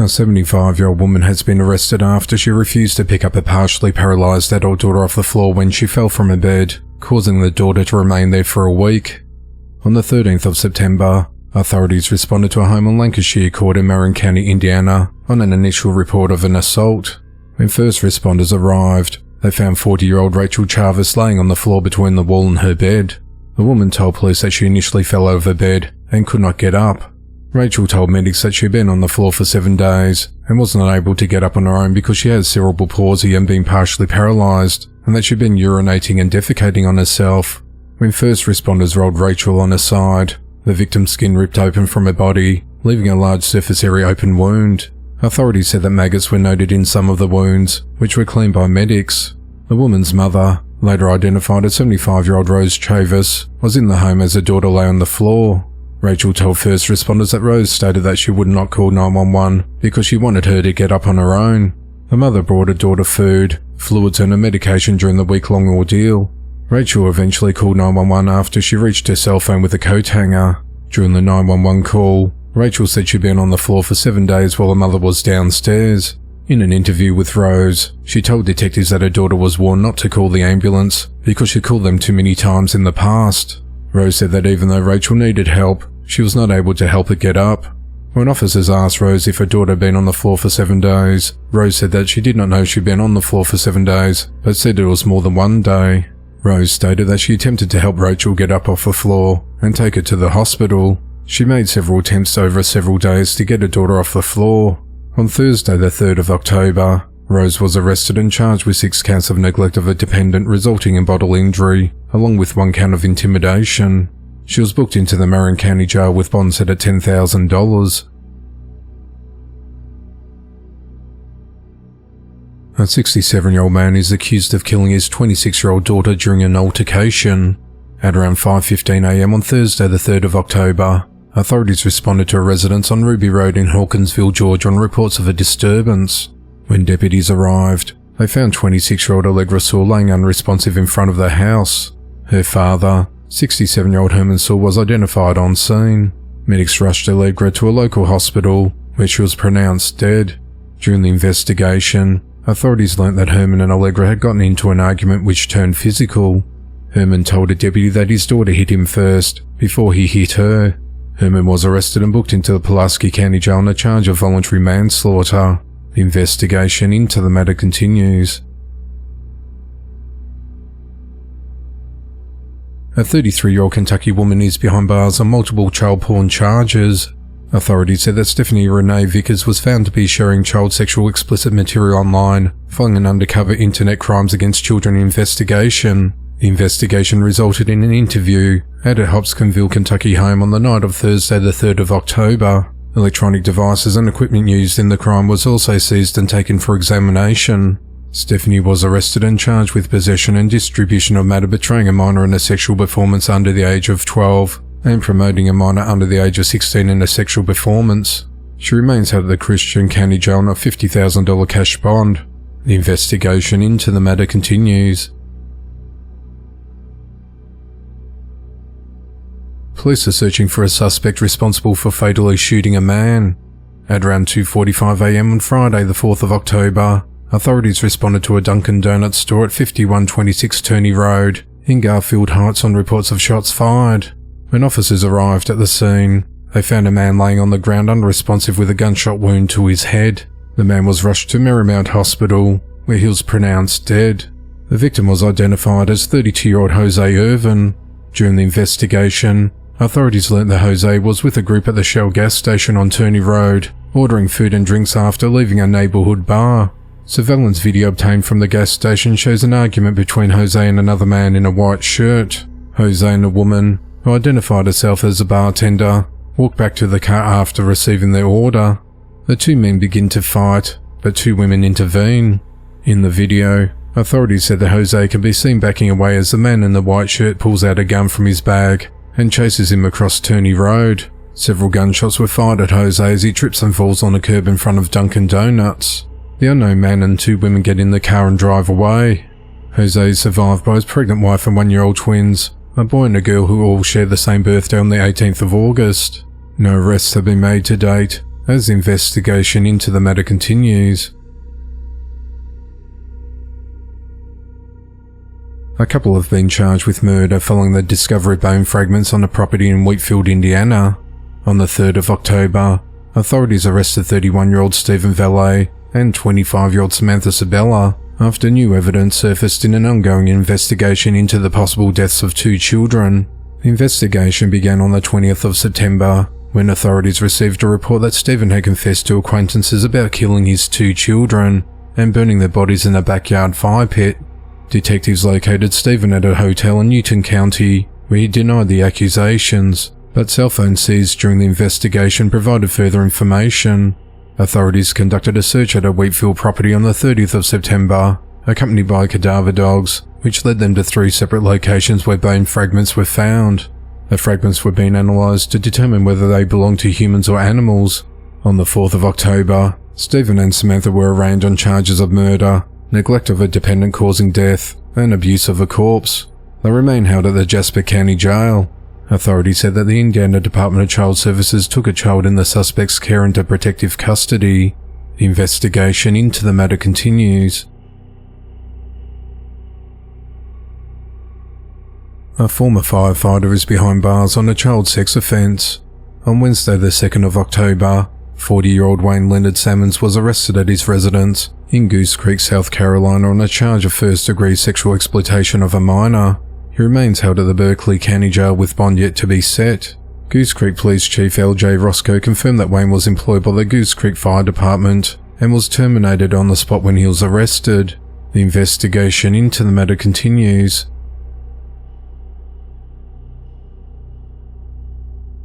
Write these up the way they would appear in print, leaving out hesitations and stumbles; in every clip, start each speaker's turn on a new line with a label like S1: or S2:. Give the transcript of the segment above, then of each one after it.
S1: A 75-year-old woman has been arrested after she refused to pick up a partially paralysed adult daughter off the floor when she fell from her bed, causing the daughter to remain there for a week. On the 13th of September, authorities responded to a home on Lancashire Court in Marin County, Indiana, on an initial report of an assault. When first responders arrived, they found 40-year-old Rachel Chavis laying on the floor between the wall and her bed. The woman told police that she initially fell over the bed and could not get up. Rachel told medics that she had been on the floor for 7 days and was not able to get up on her own because she had cerebral palsy and been partially paralysed, and that she had been urinating and defecating on herself. When first responders rolled Rachel on her side, the victim's skin ripped open from her body, leaving a large surface area open wound. Authorities said that maggots were noted in some of the wounds, which were cleaned by medics. The woman's mother, later identified as 75-year-old Rose Chavis, was in the home as her daughter lay on the floor. Rachel told first responders that Rose stated that she would not call 911 because she wanted her to get up on her own. The mother brought her daughter food, fluids and a medication during the week-long ordeal. Rachel eventually called 911 after she reached her cell phone with a coat hanger. During the 911 call, Rachel said she'd been on the floor for 7 days while her mother was downstairs. In an interview with Rose, she told detectives that her daughter was warned not to call the ambulance because she called them too many times in the past. Rose said that even though Rachel needed help, she was not able to help her get up. When officers asked Rose if her daughter had been on the floor for 7 days, Rose said that she did not know she'd been on the floor for 7 days, but said it was more than 1 day. Rose stated that she attempted to help Rachel get up off the floor and take her to the hospital. She made several attempts over several days to get her daughter off the floor. On Thursday, the 3rd of October, Rose was arrested and charged with 6 counts of neglect of a dependent resulting in bodily injury, along with 1 count of intimidation. She was booked into the Marin County Jail with bond set at $10,000. A 67-year-old man is accused of killing his 26-year-old daughter during an altercation. At around 5:15 a.m. on Thursday, the 3rd of October, authorities responded to a residence on Ruby Road in Hawkinsville, Georgia on reports of a disturbance. When deputies arrived, they found 26-year-old Allegra Sewell laying unresponsive in front of the house. Her father, 67-year-old Herman Sewell, was identified on scene. Medics rushed Allegra to a local hospital, where she was pronounced dead. During the investigation, authorities learnt that Herman and Allegra had gotten into an argument which turned physical. Herman told a deputy that his daughter hit him first, before he hit her. Herman was arrested and booked into the Pulaski County Jail on a charge of voluntary manslaughter. The investigation into the matter continues. A 33-year-old Kentucky woman is behind bars on multiple child porn charges. Authorities said that Stephanie Renee Vickers was found to be sharing child sexual explicit material online, following an undercover Internet Crimes Against Children investigation. The investigation resulted in an interview at her Hopkinsville, Kentucky home on the night of Thursday, the 3rd of October. Electronic devices and equipment used in the crime was also seized and taken for examination. Stephanie was arrested and charged with possession and distribution of matter betraying a minor in a sexual performance under the age of 12 and promoting a minor under the age of 16 in a sexual performance. She remains held at the Christian County Jail on a $50,000 cash bond. The investigation into the matter continues. Police are searching for a suspect responsible for fatally shooting a man. At around 2:45 a.m. on Friday, the 4th of October, authorities responded to a Dunkin' Donuts store at 5126 Turney Road in Garfield Heights on reports of shots fired. When officers arrived at the scene, they found a man laying on the ground unresponsive with a gunshot wound to his head. The man was rushed to Marymount Hospital, where he was pronounced dead. The victim was identified as 32-year-old Jose Ervin. During the investigation, authorities learnt that Jose was with a group at the Shell gas station on Turney Road, ordering food and drinks after leaving a neighbourhood bar. Surveillance video obtained from the gas station shows an argument between Jose and another man in a white shirt. Jose and a woman, who identified herself as a bartender, walked back to the car after receiving their order. The two men begin to fight, but 2 women intervene. In the video, authorities said that Jose can be seen backing away as the man in the white shirt pulls out a gun from his bag and chases him across Turney Road. Several gunshots were fired at Jose as he trips and falls on a curb in front of Dunkin' Donuts. The unknown man and 2 women get in the car and drive away. Jose is survived by his pregnant wife and 1-year-old twins, a boy and a girl who all share the same birthday on the 18th of August. No arrests have been made to date, as the investigation into the matter continues. A couple have been charged with murder following the discovery of bone fragments on a property in Wheatfield, Indiana. On the 3rd of October, authorities arrested 31-year-old Stephen Valle and 25-year-old Samantha Sebella after new evidence surfaced in an ongoing investigation into the possible deaths of 2 children. The investigation began on the 20th of September, when authorities received a report that Stephen had confessed to acquaintances about killing his 2 children and burning their bodies in a backyard fire pit. Detectives located Stephen at a hotel in Newton County, where he denied the accusations, but cell phones seized during the investigation provided further information. Authorities conducted a search at a Wheatfield property on the 30th of September, accompanied by cadaver dogs, which led them to 3 separate locations where bone fragments were found. The fragments were being analysed to determine whether they belonged to humans or animals. On the 4th of October, Stephen and Samantha were arraigned on charges of murder, neglect of a dependent causing death, and abuse of a corpse. They remain held at the Jasper County Jail. Authorities said that the Indiana Department of Child Services took a child in the suspect's care into protective custody. The investigation into the matter continues. A former firefighter is behind bars on a child sex offence. On Wednesday the 2nd of October, 40-year-old Wayne Leonard Sammons was arrested at his residence in Goose Creek, South Carolina on a charge of first-degree sexual exploitation of a minor. He remains held at the Berkeley County Jail with bond yet to be set. Goose Creek Police Chief L.J. Roscoe confirmed that Wayne was employed by the Goose Creek Fire Department and was terminated on the spot when he was arrested. The investigation into the matter continues.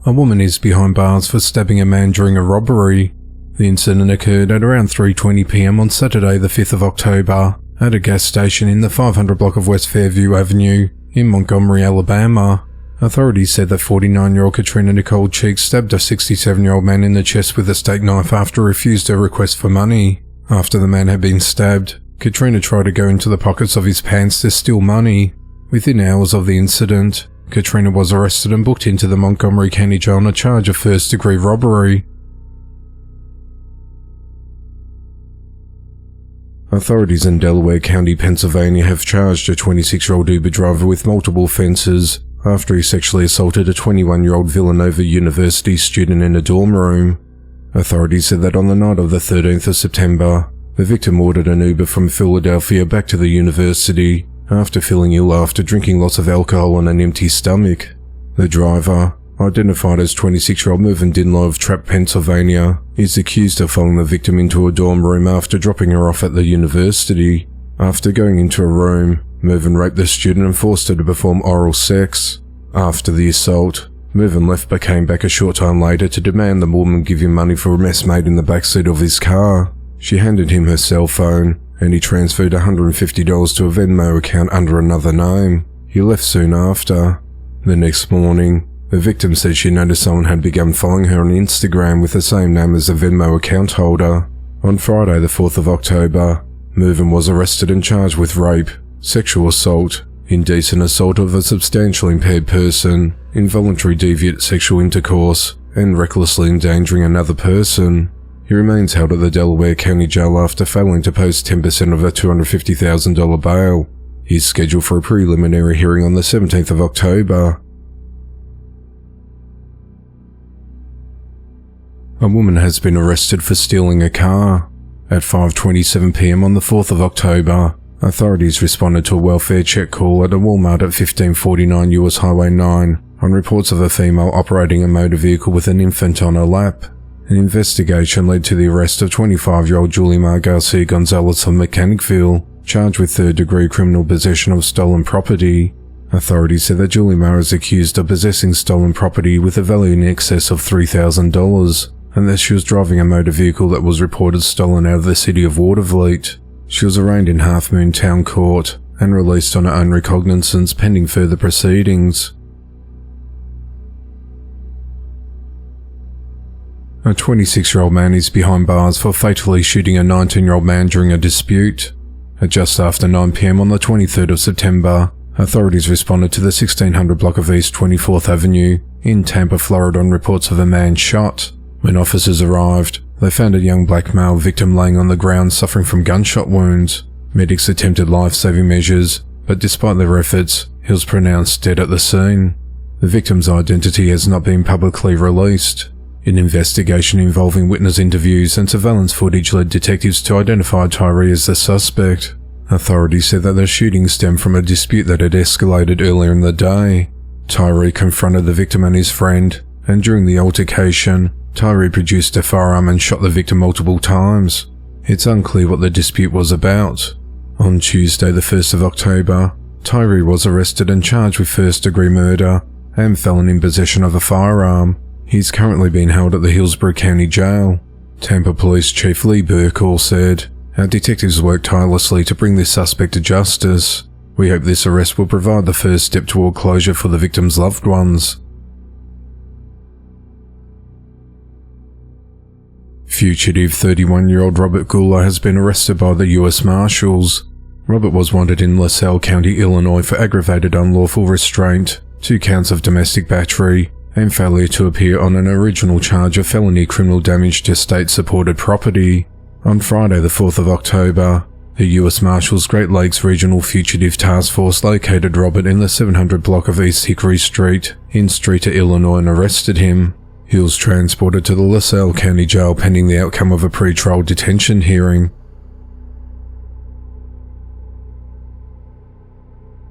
S1: A woman is behind bars for stabbing a man during a robbery. The incident occurred at around 3:20 p.m. on Saturday the 5th of October at a gas station in the 500 block of West Fairview Avenue in Montgomery, Alabama. Authorities said that 49-year-old Katrina Nichole Cheek stabbed a 67-year-old man in the chest with a steak knife after refused a request for money. After the man had been stabbed, Katrina tried to go into the pockets of his pants to steal money. Within hours of the incident, Katrina was arrested and booked into the Montgomery County Jail on a charge of first-degree robbery. Authorities in Delaware County, Pennsylvania have charged a 26-year-old Uber driver with multiple offences after he sexually assaulted a 21-year-old Villanova University student in a dorm room. Authorities said that on the night of the 13th of September, the victim ordered an Uber from Philadelphia back to the university after feeling ill after drinking lots of alcohol on an empty stomach. The driver, identified as 26-year-old Mirvan Dinler of Trapp, Pennsylvania, is accused of following the victim into a dorm room after dropping her off at the university. After going into a room, Mirvan raped the student and forced her to perform oral sex. After the assault, Mirvan left but came back a short time later to demand the woman give him money for a mess made in the backseat of his car. She handed him her cell phone, and he transferred $150 to a Venmo account under another name. He left soon after. The next morning, the victim said she noticed someone had begun following her on Instagram with the same name as the Venmo account holder. On Friday the 4th of October, Mirvan was arrested and charged with rape, sexual assault, indecent assault of a substantially impaired person, involuntary deviant sexual intercourse, and recklessly endangering another person. He remains held at the Delaware County Jail after failing to post 10% of a $250,000 bail. He is scheduled for a preliminary hearing on the 17th of October. A woman has been arrested for stealing a car. At 5:27 p.m. on the 4th of October, authorities responded to a welfare check call at a Walmart at 1549 US Highway 9 on reports of a female operating a motor vehicle with an infant on her lap. An investigation led to the arrest of 25-year-old Julymar Garcia-Gonzalez of Mechanicville, charged with third-degree criminal possession of stolen property. Authorities said that Julymar is accused of possessing stolen property with a value in excess of $3,000, and that she was driving a motor vehicle that was reported stolen out of the city of Watervliet. She was arraigned in Half Moon Town Court and released on her own recognizance pending further proceedings. A 26-year-old man is behind bars for fatally shooting a 19-year-old man during a dispute. At just after 9 p.m. on the 23rd of September, authorities responded to the 1600 block of East 24th Avenue in Tampa, Florida on reports of a man shot. When officers arrived, they found a young black male victim laying on the ground suffering from gunshot wounds. Medics attempted life-saving measures, but despite their efforts, he was pronounced dead at the scene. The victim's identity has not been publicly released. An investigation involving witness interviews and surveillance footage led detectives to identify Tyree as the suspect. Authorities said that the shooting stemmed from a dispute that had escalated earlier in the day. Tyree confronted the victim and his friend, and during the altercation, Tyree produced a firearm and shot the victim multiple times. It's unclear what the dispute was about. On Tuesday, the 1st of October, Tyree was arrested and charged with first-degree murder and felon in possession of a firearm. He's currently being held at the Hillsborough County Jail. Tampa Police Chief Lee Burkle said, "Our detectives worked tirelessly to bring this suspect to justice. We hope this arrest will provide the first step toward closure for the victim's loved ones." Fugitive 31-year-old Robert Gula has been arrested by the U.S. Marshals. Robert was wanted in LaSalle County, Illinois for aggravated unlawful restraint, 2 counts of domestic battery, and failure to appear on an original charge of felony criminal damage to state-supported property. On Friday, the 4th of October, the U.S. Marshals Great Lakes Regional Fugitive Task Force located Robert in the 700 block of East Hickory Street in Streator, Illinois, and arrested him. He was transported to the LaSalle County Jail pending the outcome of a pre-trial detention hearing.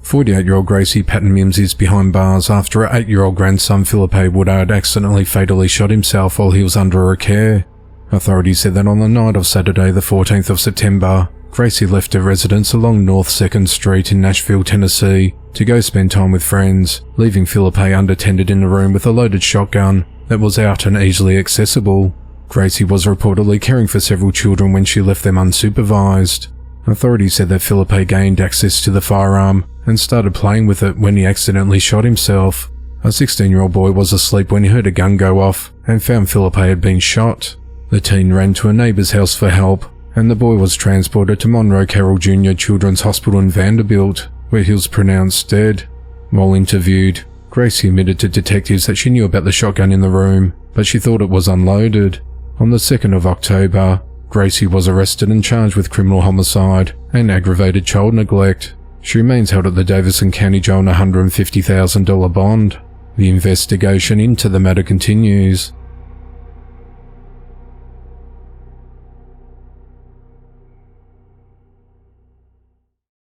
S1: 48-year-old Gracie Patton Mimms is behind bars after her 8-year-old grandson Phillip'e Woodard accidentally fatally shot himself while he was under her care. Authorities said that on the night of Saturday, the 14th of September, Gracie left her residence along North 2nd Street in Nashville, Tennessee, to go spend time with friends, leaving Phillip'e unattended in a room with a loaded shotgun that was out and easily accessible. Gracie was reportedly caring for several children when she left them unsupervised. Authorities said that Phillip'e gained access to the firearm and started playing with it when he accidentally shot himself. A 16-year-old boy was asleep when he heard a gun go off and found Phillip'e had been shot. The teen ran to a neighbor's house for help, and the boy was transported to Monroe Carroll Jr. Children's Hospital in Vanderbilt, where he was pronounced dead. While interviewed, Gracie admitted to detectives that she knew about the shotgun in the room, but she thought it was unloaded. On the 2nd of October, Gracie was arrested and charged with criminal homicide and aggravated child neglect. She remains held at the Davidson County Jail on a $150,000 bond. The investigation into the matter continues.